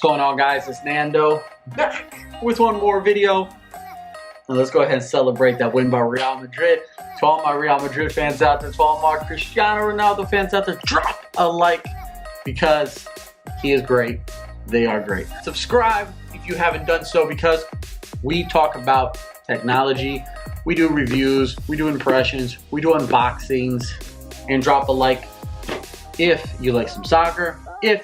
What's going on, guys? It's Nando back with one more video. And let's go ahead and celebrate that win by Real Madrid. To all my Real Madrid fans out there, to all my Cristiano Ronaldo fans out there, drop a like because he is great. They are great. Subscribe if you haven't done so because we talk about technology. We do reviews, we do impressions, we do unboxings, and drop a like if you like some soccer, if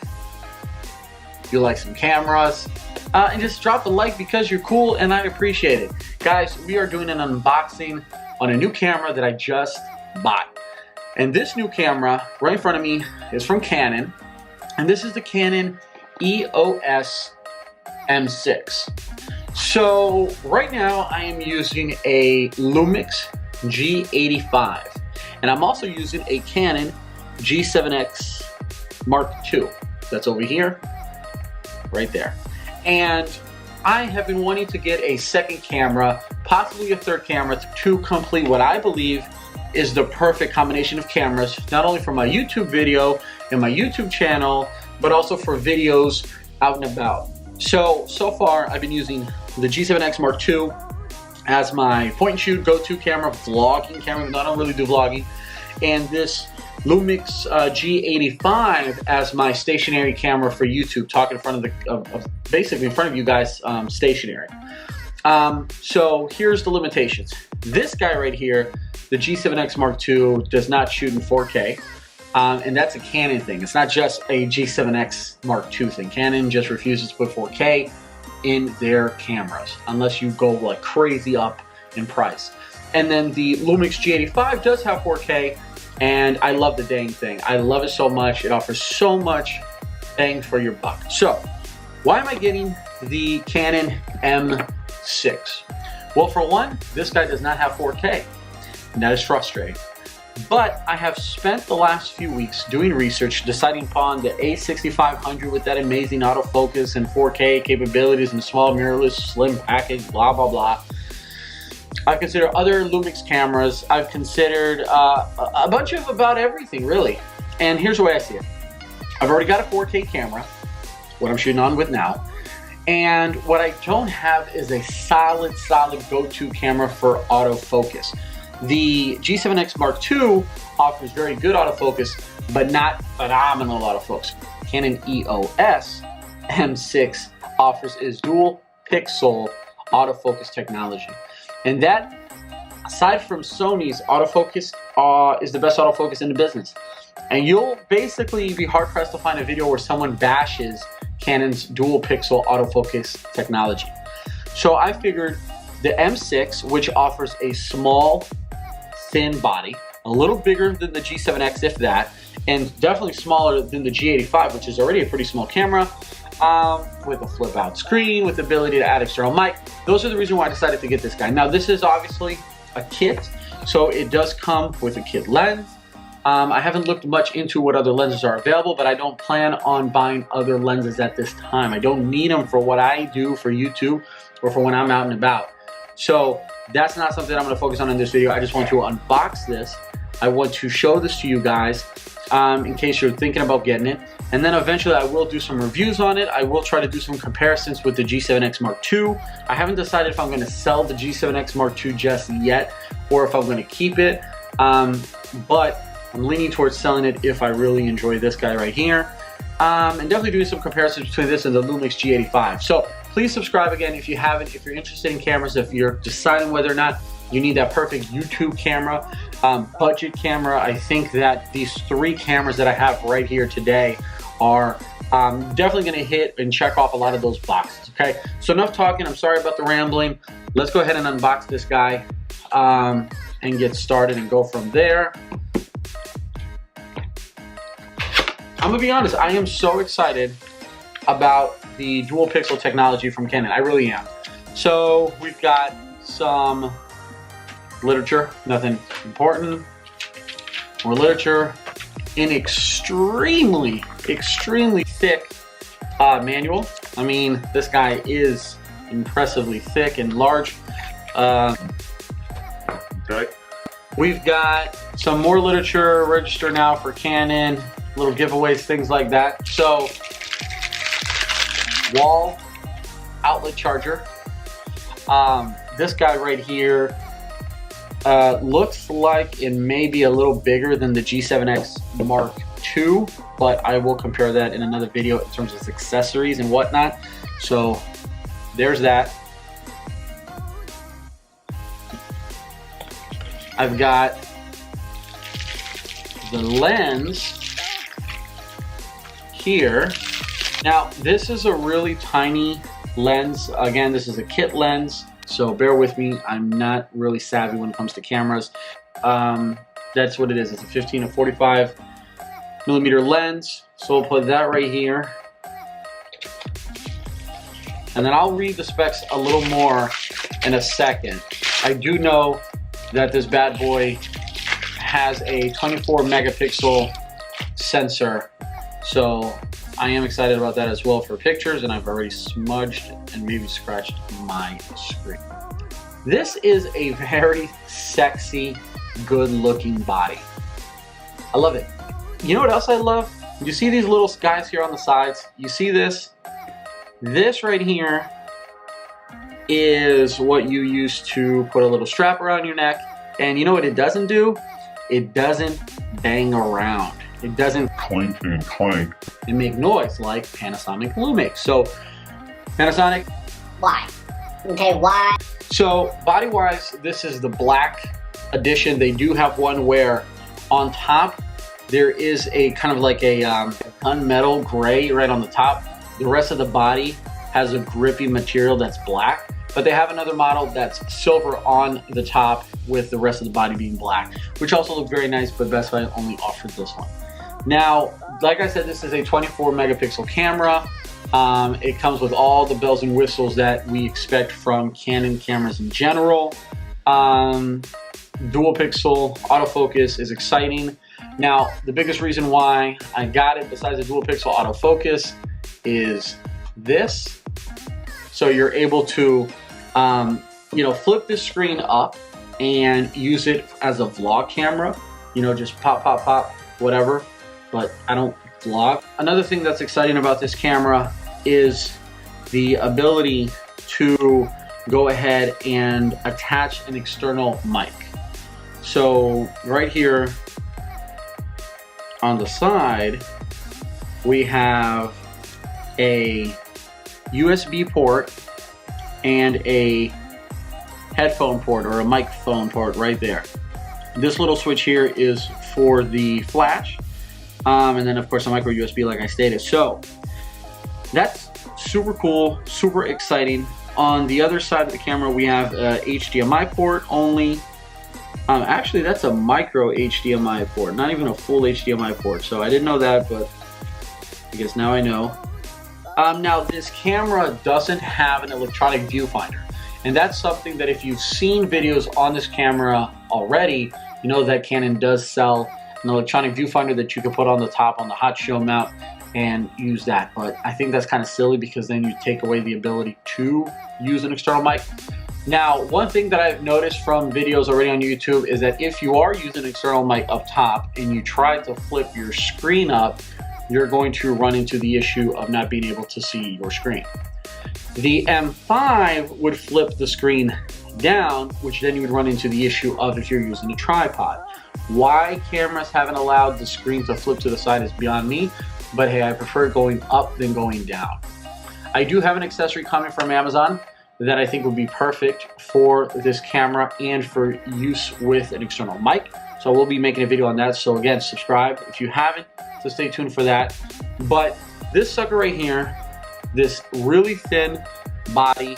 you like some cameras, and just drop a like because you're cool and I appreciate it. Guys, we are doing an unboxing on a new camera that I just bought. And this new camera right in front of me is from Canon, and this is the Canon EOS M6. So right now I am using a Lumix G85, and I'm also using a Canon G7X Mark II. That's over here, right there. And I have been wanting to get a second camera, possibly a third camera, to complete what I believe is the perfect combination of cameras, not only for my YouTube video and my YouTube channel, but also for videos out and about. So far I've been using the G7X Mark II as my point and shoot go-to camera, vlogging camera, I don't really do vlogging, and this Lumix G85 as my stationary camera for YouTube, talking in front of basically in front of you guys, stationary. So here's the limitations. This guy right here, the G7X Mark II, does not shoot in 4K. And that's a Canon thing. It's not just a G7X Mark II thing. Canon just refuses to put 4K in their cameras unless you go like crazy up in price. And then the Lumix G85 does have 4K, and I love the dang thing. I love it so much. It offers so much bang for your buck. So why am I getting the Canon M6? Well, for one, this guy does not have 4K, and that is frustrating. But I have spent the last few weeks doing research, deciding upon the A6500 with that amazing autofocus and 4K capabilities and small mirrorless slim package, blah, blah, blah. I've considered other Lumix cameras. I've considered a bunch of about everything, really. And here's the way I see it. I've already got a 4K camera, what I'm shooting on with now. And what I don't have is a solid go-to camera for autofocus. The G7X Mark II offers very good autofocus, but not phenomenal autofocus. Canon EOS M6 offers is dual pixel autofocus technology. And that, aside from Sony's autofocus, is the best autofocus in the business. And you'll basically be hard-pressed to find a video where someone bashes Canon's dual pixel autofocus technology. So I figured the M6, which offers a small, thin body, a little bigger than the G7X if that, and definitely smaller than the G85, which is already a pretty small camera, with a flip out screen, with the ability to add external mic. Those are the reason why I decided to get this guy. Now this is obviously a kit, so it does come with a kit lens. I haven't looked much into what other lenses are available, but I don't plan on buying other lenses at this time. I don't need them for what I do for YouTube or for when I'm out and about. So that's not something I'm going to focus on in this video. I just want to unbox this. I want to show this to you guys in case you're thinking about getting it. And then eventually I will do some reviews on it. I will try to do some comparisons with the G7X Mark II. I haven't decided if I'm going to sell the G7X Mark II just yet or if I'm going to keep it. But I'm leaning towards selling it if I really enjoy this guy right here. And definitely doing some comparisons between this and the Lumix G85. So please subscribe again if you haven't. If you're interested in cameras, if you're deciding whether or not you need that perfect YouTube camera, budget camera, I think that these three cameras that I have right here today are definitely going to hit and check off a lot of those boxes. Okay, so enough talking. I'm sorry about the rambling. Let's go ahead and unbox this guy and get started and go from there. I'm gonna be honest, I am so excited about the dual pixel technology from Canon. I really am. So we've got some literature, nothing important. More literature, an extremely thick manual. I mean, this guy is impressively thick and large. Okay. We've got some more literature, register now for Canon, little giveaways, things like that. So wall outlet charger. This guy right here looks like it may be a little bigger than the G7X Mark II, but I will compare that in another video in terms of accessories and whatnot. So there's that. I've got the lens here. Now this is a really tiny lens. Again, this is a kit lens, so bear with me. I'm not really savvy when it comes to cameras. That's what it is. It's a 15 to 45 millimeter lens. So we'll put that right here. And then I'll read the specs a little more in a second. I do know that this bad boy has a 24 megapixel sensor. So I am excited about that as well for pictures, and I've already smudged and maybe scratched my screen. This is a very sexy, good looking body. I love it. You know what else I love? You see these little guys here on the sides? You see this? This right here is what you use to put a little strap around your neck. And you know what it doesn't do? It doesn't bang around. It doesn't clink and clank and make noise like Panasonic Lumix. So Panasonic, why? Okay, why? So body wise, this is the black edition. They do have one where on top there is a kind of like a gunmetal gray right on the top. The rest of the body has a grippy material that's black, but they have another model that's silver on the top with the rest of the body being black, which also looked very nice, but Best Buy only offered this one. Now, like I said, this is a 24 megapixel camera. It comes with all the bells and whistles that we expect from Canon cameras in general. Dual pixel autofocus is exciting. Now, the biggest reason why I got it, besides the dual pixel autofocus, is this. So you're able to, flip this screen up and use it as a vlog camera. You know, just pop, pop, pop, whatever. But I don't vlog. Another thing that's exciting about this camera is the ability to go ahead and attach an external mic. So right here on the side, we have a USB port and a headphone port or a microphone port right there. This little switch here is for the flash, and then of course a micro USB like I stated. So that's super cool, super exciting. On the other side of the camera we have a HDMI port only. Actually that's a micro HDMI port, not even a full HDMI port. So I didn't know that, but I guess now I know. Now this camera doesn't have an electronic viewfinder, and that's something that if you've seen videos on this camera already, you know that Canon does sell an electronic viewfinder that you can put on the top on the hot show mount and use that. But I think that's kind of silly because then you take away the ability to use an external mic. Now, one thing that I've noticed from videos already on YouTube is that if you are using an external mic up top and you try to flip your screen up, you're going to run into the issue of not being able to see your screen. The M5 would flip the screen down, which then you would run into the issue of if you're using a tripod. Why cameras haven't allowed the screen to flip to the side is beyond me, but hey, I prefer going up than going down. I do have an accessory coming from Amazon that I think would be perfect for this camera and for use with an external mic. So we'll be making a video on that. So again, subscribe if you haven't, so stay tuned for that. But this sucker right here, this really thin body,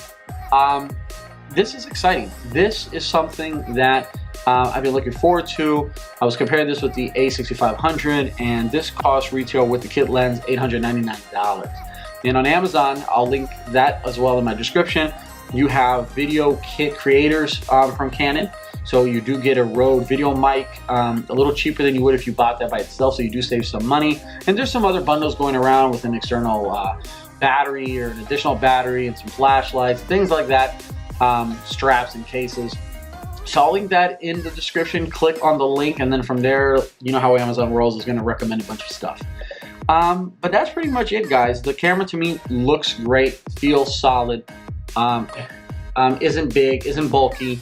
this is exciting. This is something that I've been looking forward to. I was comparing this with the A6500, and this cost retail with the kit lens $899. And on Amazon, I'll link that as well in my description. You have video kit creators from Canon. So you do get a Rode video mic, a little cheaper than you would if you bought that by itself, so you do save some money. And there's some other bundles going around with an external battery or an additional battery and some flashlights, things like that, straps and cases. So I'll link that in the description. Click on the link, and then from there, you know how Amazon rolls, is going to recommend a bunch of stuff. But that's pretty much it, guys. The camera to me looks great, feels solid, isn't big, isn't bulky.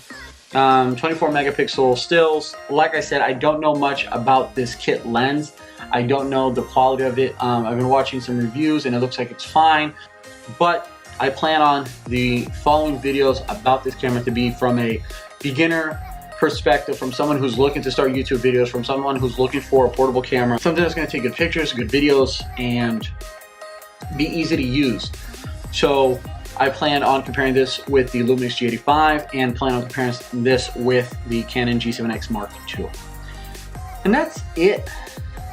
24 megapixel stills. Like I said, I don't know much about this kit lens. I don't know the quality of it. I've been watching some reviews and it looks like it's fine, but I plan on the following videos about this camera to be from a beginner perspective, from someone who's looking to start YouTube videos, from someone who's looking for a portable camera, something that's going to take good pictures, good videos, and be easy to use. So I plan on comparing this with the Lumix G85 and plan on comparing this with the Canon G7X Mark II. And that's it.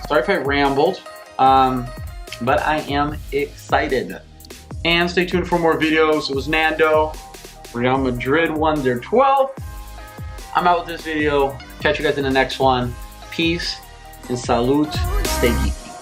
Sorry if I rambled, but I am excited. And stay tuned for more videos. It was Nando, Real Madrid won their 12th. I'm out with this video. Catch you guys in the next one. Peace and salute. Stay geeky.